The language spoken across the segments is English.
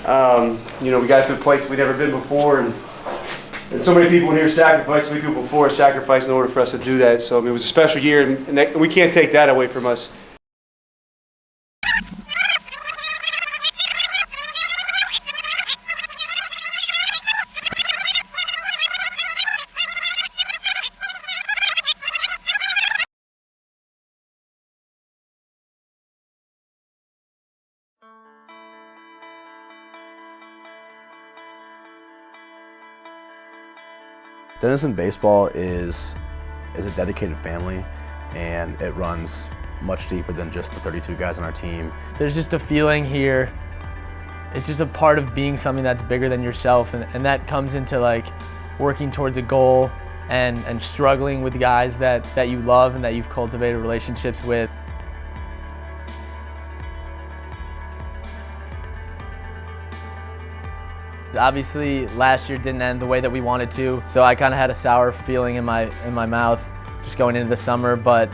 We got to a place we'd never been before, and so many people in here sacrificed. So many people before sacrificed in order for us to do that. So it was a special year, and we can't take that away from us. Denison Baseball is a dedicated family, and it runs much deeper than just the 32 guys on our team. There's just a feeling here, it's just a part of being something that's bigger than yourself, and that comes into like working towards a goal and struggling with guys that you love and that you've cultivated relationships with. Obviously, last year didn't end the way that we wanted to, so I kind of had a sour feeling in my mouth just going into the summer. But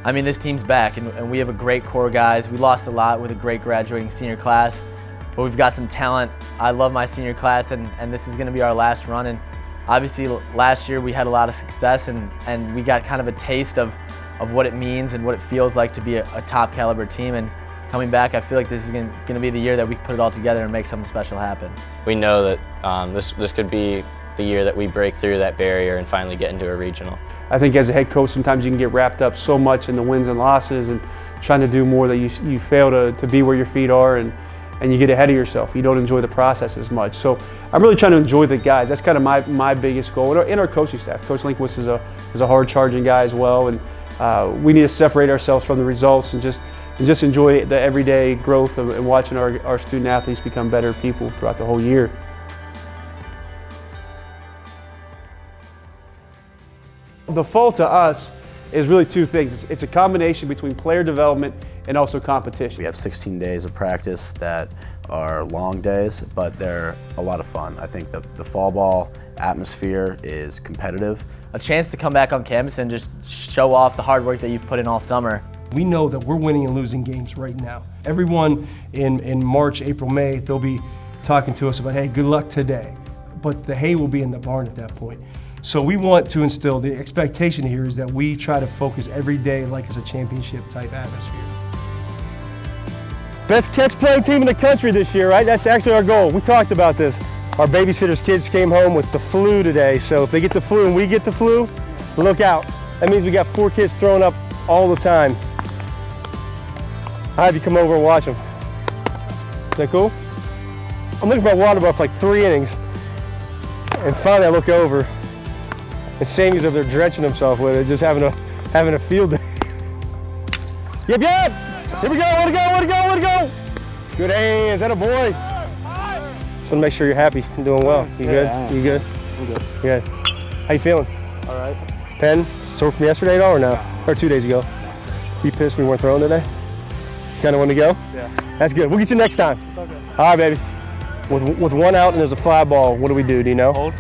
I mean, this team's back, and we have a great core of guys. We lost a lot with a great graduating senior class, but we've got some talent. I love my senior class, and this is going to be our last run. And obviously, last year we had a lot of success, and we got kind of a taste of what it means and what it feels like to be a top caliber team. And coming back, I feel like this is going to be the year that we put it all together and make something special happen. We know that this could be the year that we break through that barrier and finally get into a regional. I think as a head coach, sometimes you can get wrapped up so much in the wins and losses and trying to do more that you fail to be where your feet are, and you get ahead of yourself. You don't enjoy the process as much. So I'm really trying to enjoy the guys. That's kind of my biggest goal. And our coaching staff. Coach Linkwitz is a hard-charging guy as well, and we need to separate ourselves from the results and just enjoy the everyday growth and watching our student athletes become better people throughout the whole year. The fall to us is really two things. It's a combination between player development and also competition. We have 16 days of practice that are long days, but they're a lot of fun. I think the fall ball atmosphere is competitive. A chance to come back on campus and just show off the hard work that you've put in all summer. We know that we're winning and losing games right now. Everyone in March, April, May, they'll be talking to us about, hey, good luck today. But the hay will be in the barn at that point. So we want to instill, the expectation here is that we try to focus every day like it's a championship type atmosphere. Best catch playing team in the country this year, right? That's actually our goal. We talked about this. Our babysitter's kids came home with the flu today, so if they get the flu and we get the flu, look out. That means we got 4 kids throwing up all the time. I'll have you come over and watch them. Is that cool? I'm looking for my water buff like 3 innings, and finally I look over, and Sammy's over there drenching himself with it, just having a field day. Yep, yep! Here we go, way to go, way to go, way to go! Good hands, that a boy. Just want to make sure you're happy and doing well. You good? You good? I'm good. Good. How you feeling? All right. Pen, sore from yesterday at all or no? Or 2 days ago? You pissed we weren't throwing today? You kind of want to go? Yeah. That's good. We'll get you next time. It's okay. All right, baby. With 1 out and there's a fly ball, what do we do? Do you know? Hold.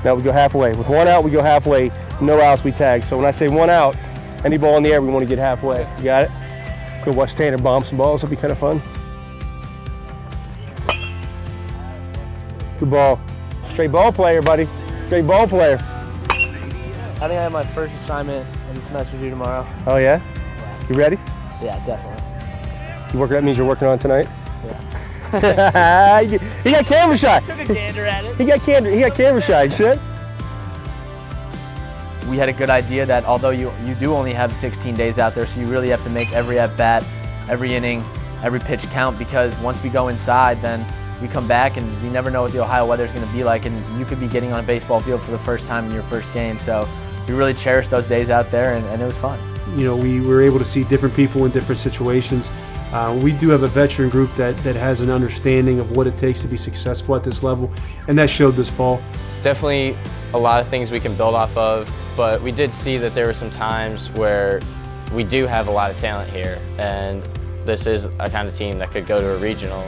No, we go halfway. With 1 out, we go halfway. No outs, we tag. So when I say 1 out, any ball in the air, we want to get halfway. You got it? Go watch Tanner bomb some balls. That'll be kind of fun. Good ball. Straight ball player, buddy. Straight ball player. I think I have my first assignment of the semester due tomorrow. Oh, yeah? You ready? Yeah, definitely. That means you're working on tonight? Yeah. he got camera shy. Took a gander at it. He got camera shy, you said? We had a good idea that although you do only have 16 days out there, so you really have to make every at-bat, every inning, every pitch count, because once we go inside, then we come back and we never know what the Ohio weather is going to be like, and you could be getting on a baseball field for the first time in your first game. So we really cherished those days out there, and it was fun. We were able to see different people in different situations. We do have a veteran group that has an understanding of what it takes to be successful at this level, and that showed this fall. Definitely a lot of things we can build off of, but we did see that there were some times where we do have a lot of talent here, and this is a kind of team that could go to a regional.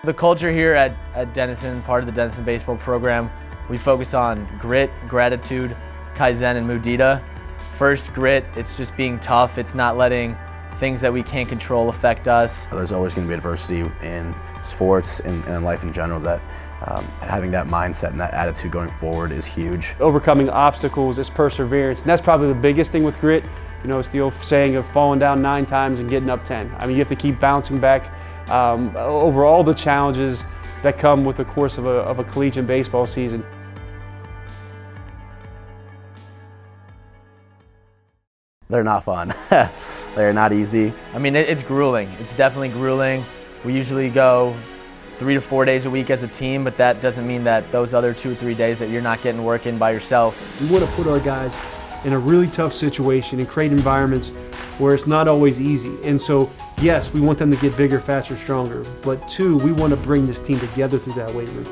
The culture here at Denison, part of the Denison Baseball program, we focus on grit, gratitude, Kaizen, and Mudita. First, grit, it's just being tough. It's not letting things that we can't control affect us. There's always going to be adversity in sports and in life in general. That having that mindset and that attitude going forward is huge. Overcoming obstacles is perseverance, and that's probably the biggest thing with grit. You know, it's the old saying of falling down 9 times and getting up 10. I mean, you have to keep bouncing back over all the challenges that come with the course of a collegiate baseball season. They're not fun. They're not easy. I mean, it's grueling. It's definitely grueling. We usually go 3 to 4 days a week as a team, but that doesn't mean that those other 2 or 3 days that you're not getting work in by yourself. We want to put our guys in a really tough situation and create environments where it's not always easy. And so, yes, we want them to get bigger, faster, stronger. But 2, we want to bring this team together through that weight room.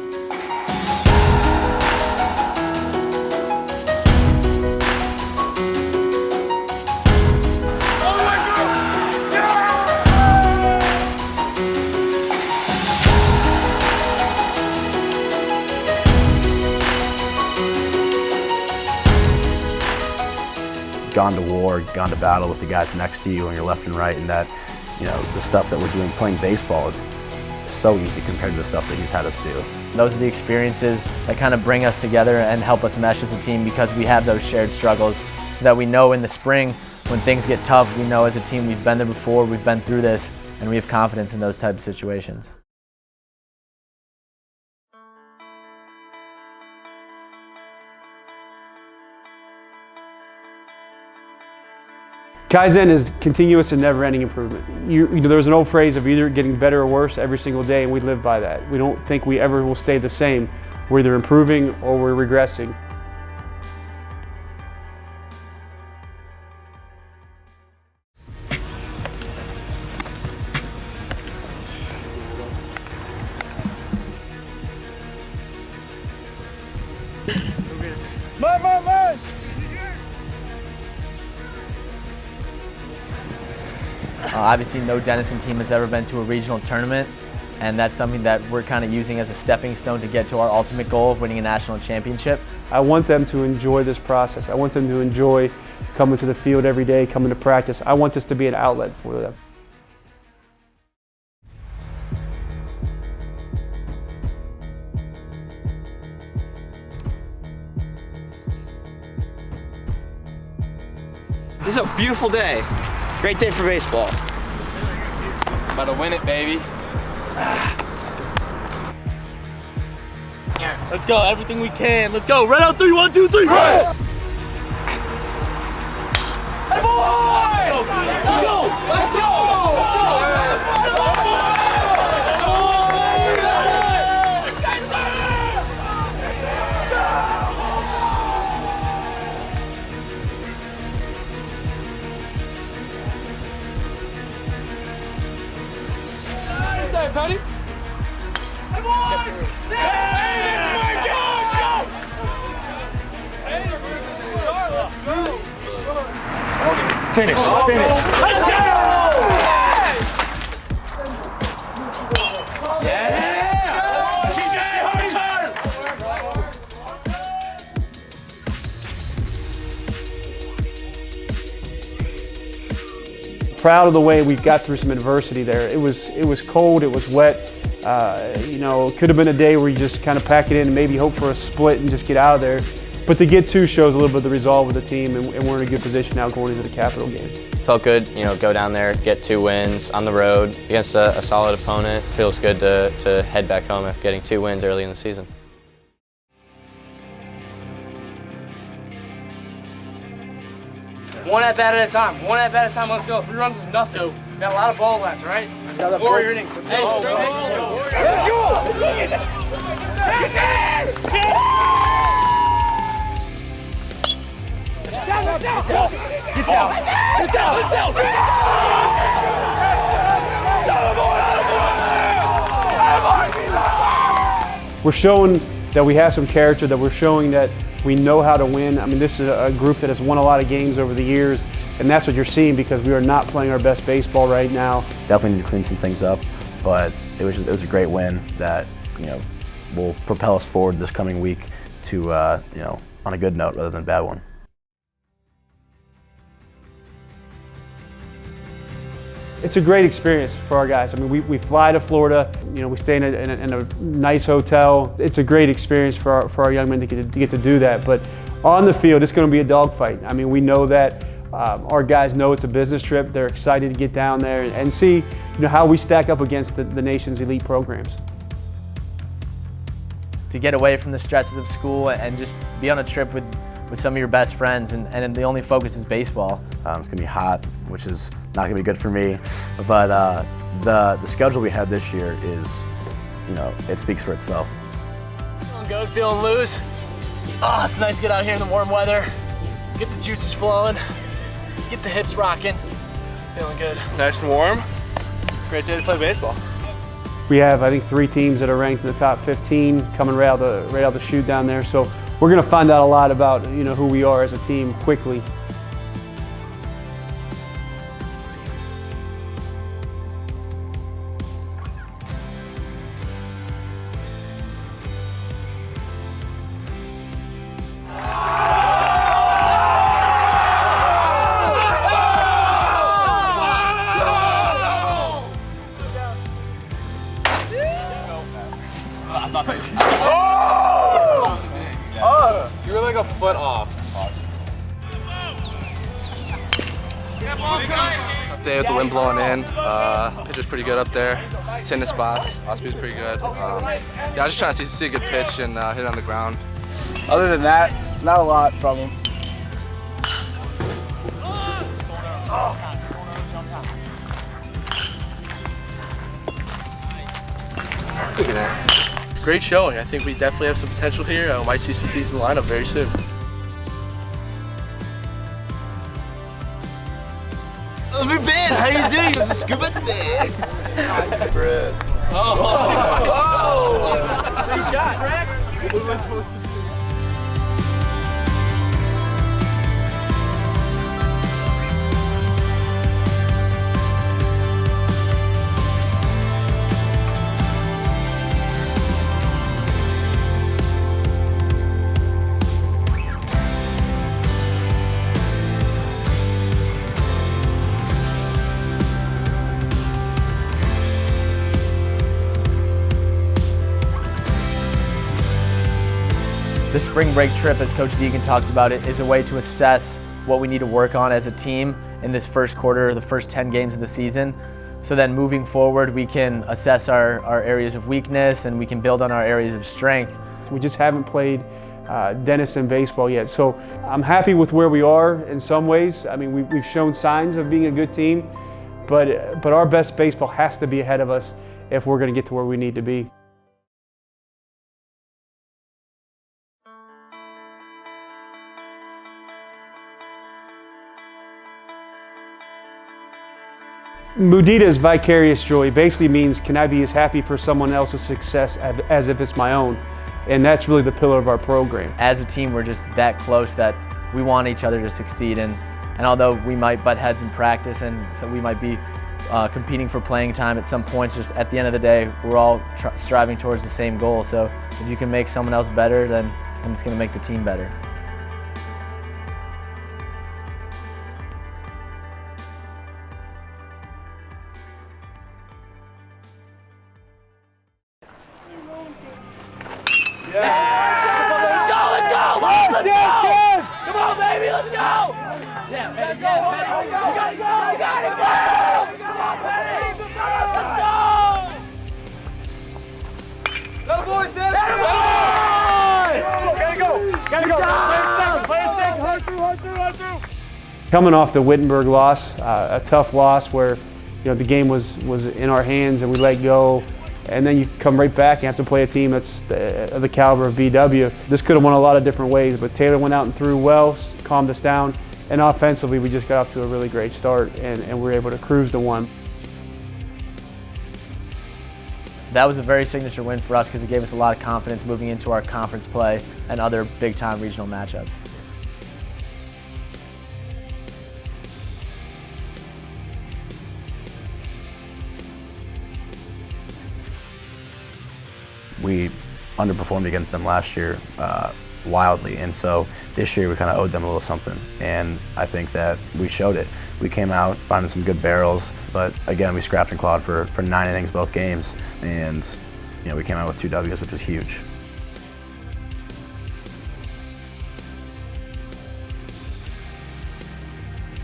Gone to war, gone to battle with the guys next to you on your left and right, and that, you know, the stuff that we're doing playing baseball is so easy compared to the stuff that he's had us do. Those are the experiences that kind of bring us together and help us mesh as a team because we have those shared struggles so that we know in the spring when things get tough, we know as a team we've been there before, we've been through this, and we have confidence in those types of situations. Kaizen is continuous and never-ending improvement. You know, there's an old phrase of either getting better or worse every single day, and we live by that. We don't think we ever will stay the same. We're either improving or we're regressing. Obviously, no Denison team has ever been to a regional tournament, and that's something that we're kind of using as a stepping stone to get to our ultimate goal of winning a national championship. I want them to enjoy this process. I want them to enjoy coming to the field every day, coming to practice. I want this to be an outlet for them. This is a beautiful day. Great day for baseball. About to win it, baby. Let's go, everything we can. Let's go. Right out 3, 1, 2, 3. Right. Hey, boy! Let's go! Let's go! Patty. Come on! Finish. Let's go! Yeah! TJ, hard turn! Proud of the way we got through some adversity there. It was cold, it was wet. You know, it could have been a day where you just kind of pack it in and maybe hope for a split and just get out of there. But to get 2 shows a little bit of the resolve of the team, and we're in a good position now going into the Capital game. Felt good, you know, go down there, get 2 wins on the road against a solid opponent. Feels good to head back home after getting 2 wins early in the season. One at bat at a time. One at bat at a time. Let's go. 3 runs is nothing. We got a lot of ball left, right? Warrior innings. Let's go. Let's go. Get down. We're showing that we have some character, that we're showing that we know how to win. I mean, this is a group that has won a lot of games over the years, and that's what you're seeing because we are not playing our best baseball right now. Definitely need to clean some things up but it was a great win that will propel us forward this coming week to on a good note rather than a bad one. It's a great experience for our guys. I mean, we fly to Florida. We stay in a nice hotel. It's a great experience for our young men to get to do that. But on the field, it's going to be a dogfight. I mean, we know that. Our guys know it's a business trip. They're excited to get down there and see how we stack up against the nation's elite programs. To get away from the stresses of school and just be on a trip with some of your best friends, and the only focus is baseball. It's going to be hot, which is not going to be good for me. But the schedule we had this year is, it speaks for itself. Feeling good, feeling loose. Oh, it's nice to get out here in the warm weather, get the juices flowing, get the hips rocking. Feeling good. Nice and warm. Great day to play baseball. We have, I think, 3 teams that are ranked in the top 15 coming right out the chute down there. So we're going to find out a lot about who we are as a team quickly. You were like a foot off. Tough day with the wind blowing in. Pitch was pretty good up there. It's in the spots. Off-speed was pretty good. Yeah, I was just trying to see a good pitch and hit it on the ground. Other than that, not a lot from him. Look at that. Great showing. I think we definitely have some potential here. I might see some pieces in the lineup very soon. Ben, how you doing? It was a scuba today. Bread. Good shot, Greg. What am I supposed to do? The spring break trip, as Coach Deegan talks about it, is a way to assess what we need to work on as a team in this first quarter, the first 10 games of the season. So then moving forward, we can assess our areas of weakness and we can build on our areas of strength. We just haven't played Denison Baseball yet. So I'm happy with where we are in some ways. I mean, we've shown signs of being a good team, but our best baseball has to be ahead of us if we're going to get to where we need to be. Mudita is vicarious joy. It basically means, can I be as happy for someone else's success as if it's my own? And that's really the pillar of our program. As a team, we're just that close that we want each other to succeed. And although we might butt heads in practice and so we might be competing for playing time at some points, just at the end of the day, we're all striving towards the same goal. So if you can make someone else better, then it's going to make the team better. Come on, baby, let's go! Yeah, Petty, go, Petty. You gotta go! You gotta go! Come on, Petty! Let's go! Little boys, Dad! Gotta go! Gotta go! Play it second, hard through! Coming off the Wittenberg loss, a tough loss where the game was in our hands and we let go. And then you come right back and have to play a team that's the caliber of BW. This could have won a lot of different ways, but Taylor went out and threw well, calmed us down, and offensively we just got off to a really great start and we were able to cruise to one. That was a very signature win for us because it gave us a lot of confidence moving into our conference play and other big-time regional matchups. we underperformed against them last year wildly, and so this year we kind of owed them a little something, and I think that we showed it. We came out finding some good barrels, but again, we scrapped and clawed for 9 innings both games, and we came out with 2 W's, which was huge.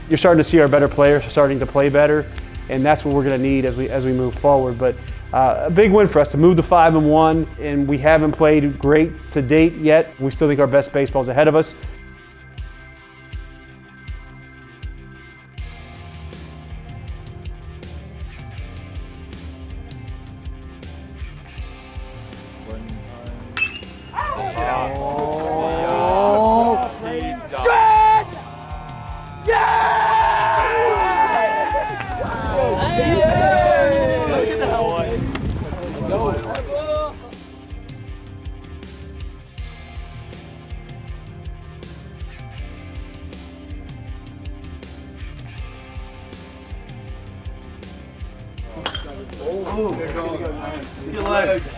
You're starting to see our better players starting to play better, and that's what we're going to need as we move forward. But a big win for us to move to 5-1, and we haven't played great to date yet. We still think our best baseball is ahead of us.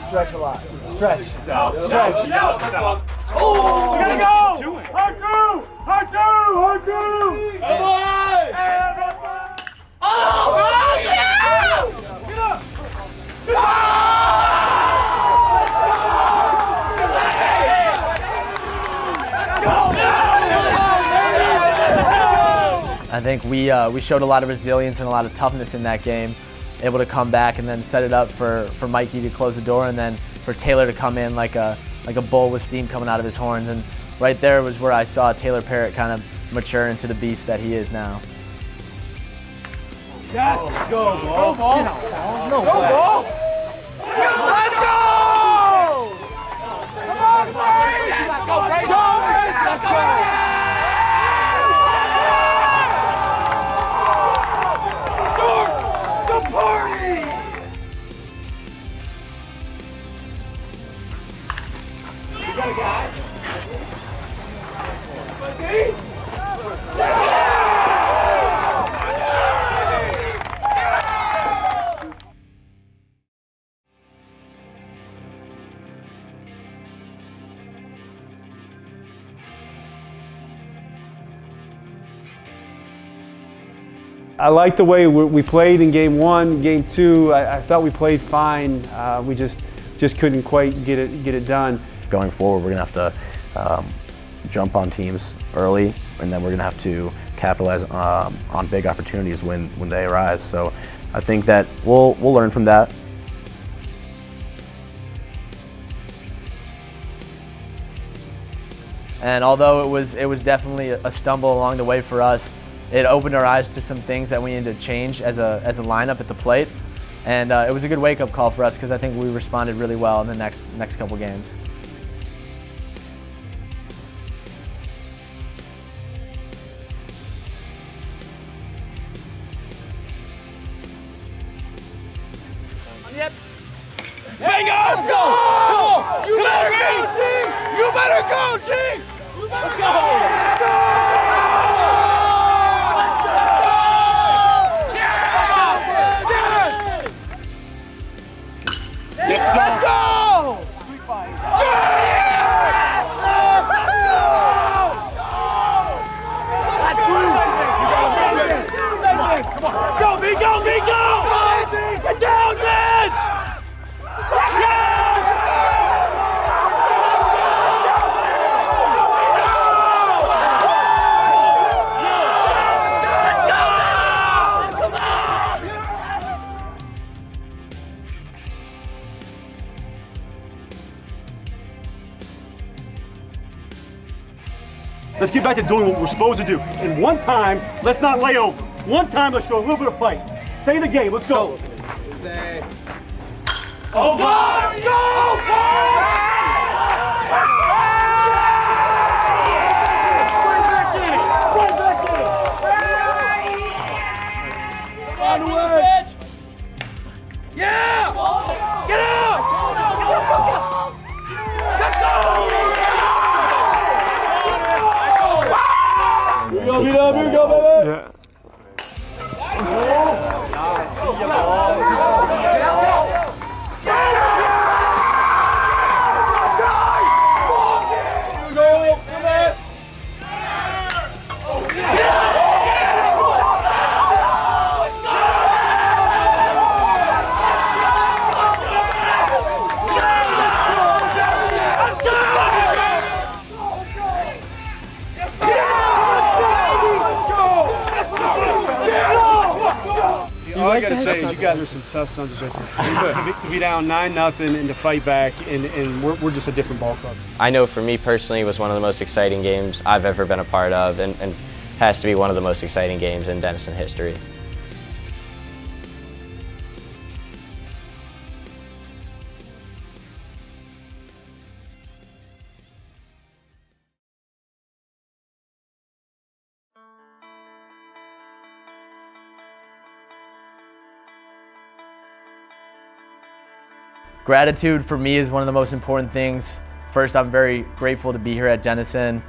Stretch a lot. Stretch. It's out. Stretch. It's out. It's out. Oh! You gotta go! Hard through! Hard through! Hard through! Come on! Oh! Get out! Get up! Get up! I think we showed a lot of resilience and a lot of toughness in that game, able to come back and then set it up for Mikey to close the door, and then for Taylor to come in like a bull with steam coming out of his horns. And right there was where I saw Taylor Parrott kind of mature into the beast that he is now. Yes. Go, ball. Go, ball. No go, way. Ball. Let's go! Come on, Frazen! Go, Frazen! Let's go! You got a guy? I like the way we played in game 1, game 2. I thought we played fine. We just couldn't quite get it done. Going forward, we're going to have to jump on teams early, and then we're going to have to capitalize on big opportunities when they arise. So I think that we'll learn from that. And although it was definitely a stumble along the way for us, it opened our eyes to some things that we needed to change as a lineup at the plate. And it was a good wake-up call for us because I think we responded really well in the next couple games. Yep. Bingo! Let's go! Come on! You better go, team! You better go, team! Let's go! Let's go! Go, B, go, B, go! Get down, Vince! Let's get back to doing what we're supposed to do. And one time, let's not lay over. One time, let's show a little bit of fight. Stay in the game. Let's go. Oh, God! Go, yeah! Get out! Get the fuck out! Let's go! Go, baby! Yeah. All I gotta say is you guys are some tough sons of bitches. To be down 9-0 and to fight back, and we're just a different ball club. I know for me personally, it was one of the most exciting games I've ever been a part of, and has to be one of the most exciting games in Denison history. Gratitude for me is one of the most important things. First, I'm very grateful to be here at Denison,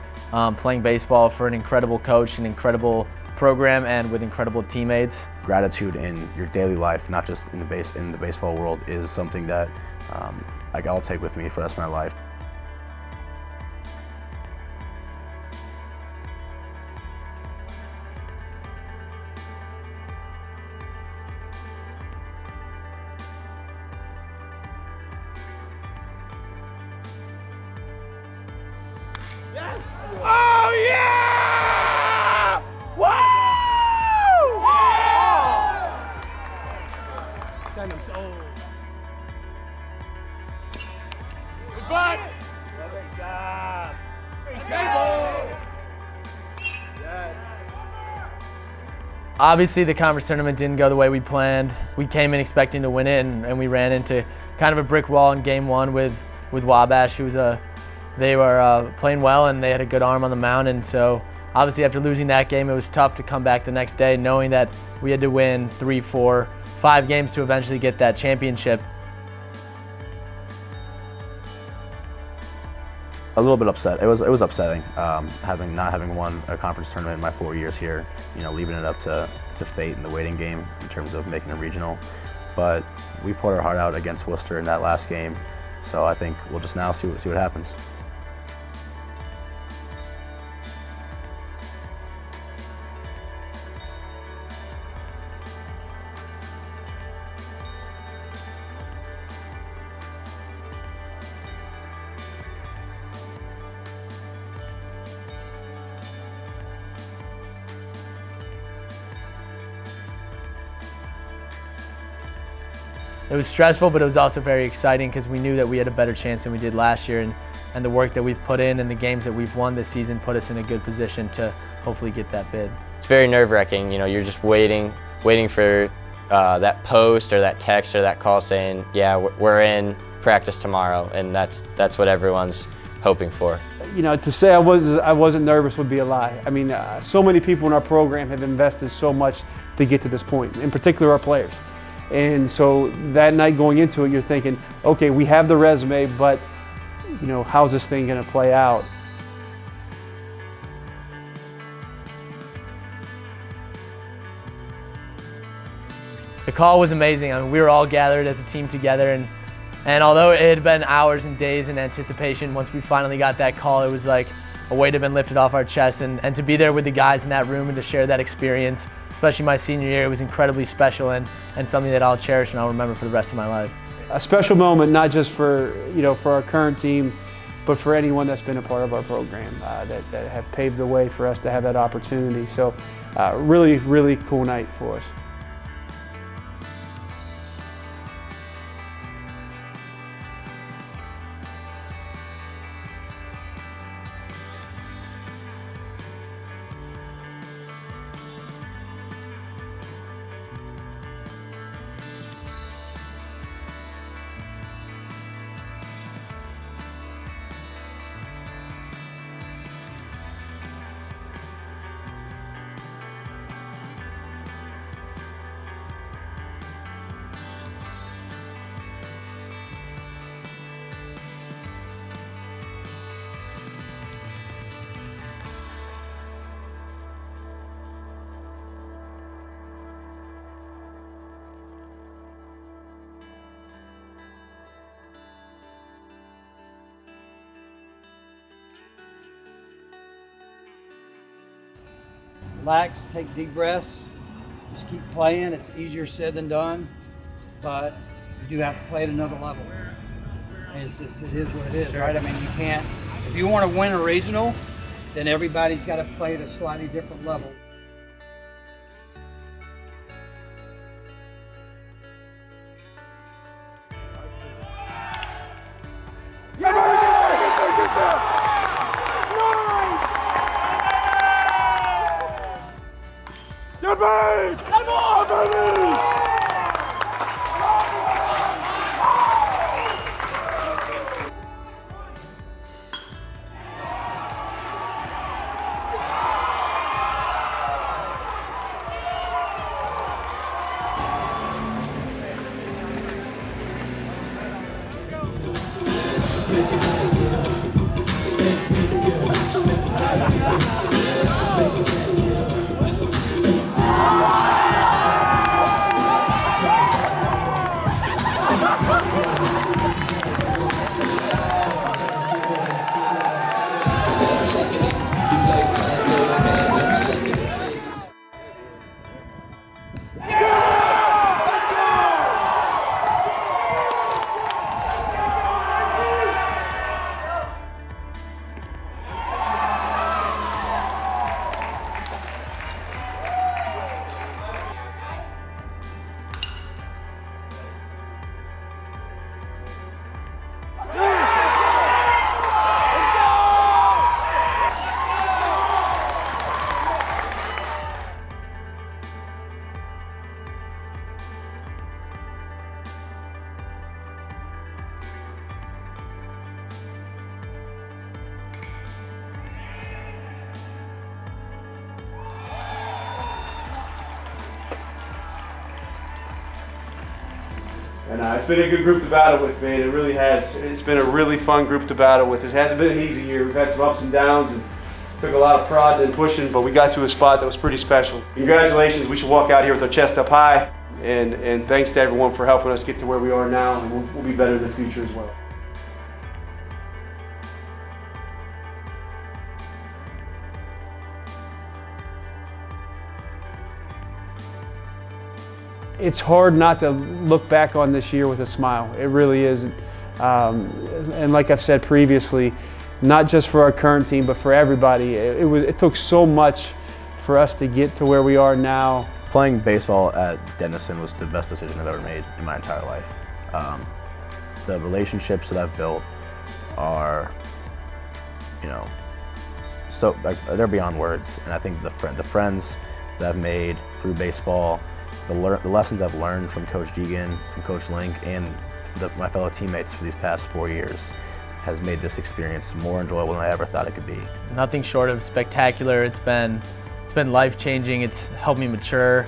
playing baseball for an incredible coach, an incredible program, and with incredible teammates. Gratitude in your daily life, not just in the baseball world, is something that I'll take with me for the rest of my life. Oh yeah! Woo! Send them so. Good butt! Great job! Obviously, the conference tournament didn't go the way we planned. We came in expecting to win it, and we ran into kind of a brick wall in game one with Wabash, who was they were playing well and they had a good arm on the mound, and so obviously after losing that game, it was tough to come back the next day knowing that we had to win 3, 4, 5 games to eventually get that championship. A little bit upset. It was upsetting not having won a conference tournament in my 4 years here. You know, leaving it up to fate in the waiting game in terms of making a regional. But we poured our heart out against Worcester in that last game, so I think we'll just now see what happens. It was stressful, but it was also very exciting because we knew that we had a better chance than we did last year, and the work that we've put in and the games that we've won this season put us in a good position to hopefully get that bid. It's very nerve-wracking. You know, you're just waiting for that post or that text or that call saying, yeah, we're in practice tomorrow, and that's what everyone's hoping for. You know, to say I wasn't nervous would be a lie. I mean, so many people in our program have invested so much to get to this point, in particular our players. And so that night going into it, you're thinking, okay, we have the resume, but you know, how's this thing going to play out? The call was amazing. I mean, we were all gathered as a team together, and although it had been hours and days in anticipation, once we finally got that call, it was like a weight had been lifted off our chest, and to be there with the guys in that room and to share that experience, especially my senior year, it was incredibly special and something that I'll cherish and I'll remember for the rest of my life. A special moment, not just for our current team, but for anyone that's been a part of our program that have paved the way for us to have that opportunity. So really, really cool night for us. Relax, take deep breaths, just keep playing. It's easier said than done, but you do have to play at another level. And it is what it is, right? I mean, you can't, if you want to win a regional, then everybody's got to play at a slightly different level. Get me! Get me! And it's been a good group to battle with, man. It really has. It's been a really fun group to battle with. It hasn't been an easy year. We've had some ups and downs and took a lot of prodding and pushing, but we got to a spot that was pretty special. Congratulations. We should walk out here with our chest up high. And thanks to everyone for helping us get to where we are now, and we'll be better in the future as well. It's hard not to look back on this year with a smile. It really is. And like I've said previously, not just for our current team, but for everybody. It took so much for us to get to where we are now. Playing baseball at Denison was the best decision I've ever made in my entire life. The relationships that I've built are, so they're beyond words. And I think the friends that I've made through baseball, the lessons I've learned from Coach Deegan, from Coach Link, and my fellow teammates for these past 4 years has made this experience more enjoyable than I ever thought it could be. Nothing short of spectacular. It's been life-changing. It's helped me mature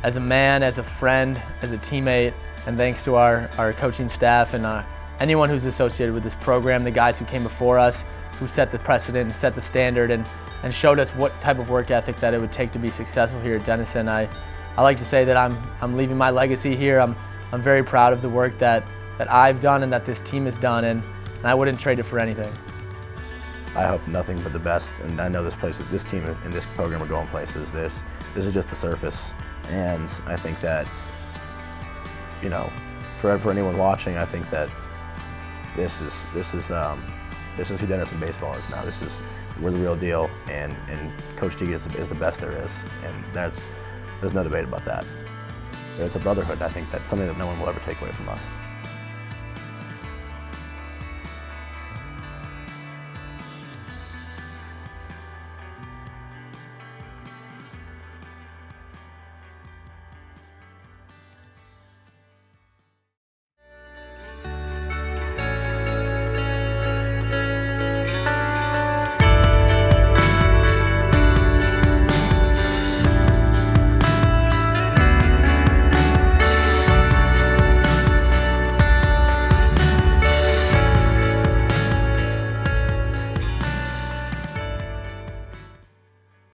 as a man, as a friend, as a teammate, and thanks to our coaching staff and anyone who's associated with this program, the guys who came before us, who set the precedent and set the standard and showed us what type of work ethic that it would take to be successful here at Denison. I like to say that I'm leaving my legacy here. I'm very proud of the work that I've done and that this team has done, and I wouldn't trade it for anything. I hope nothing but the best, and I know this team and this program are going places. This is just the surface, and I think that, for anyone watching, I think that this is who Denison Baseball is now. We're the real deal, and Coach Deegan is the best there is, and there's no debate about that. It's a brotherhood, I think that's something that no one will ever take away from us.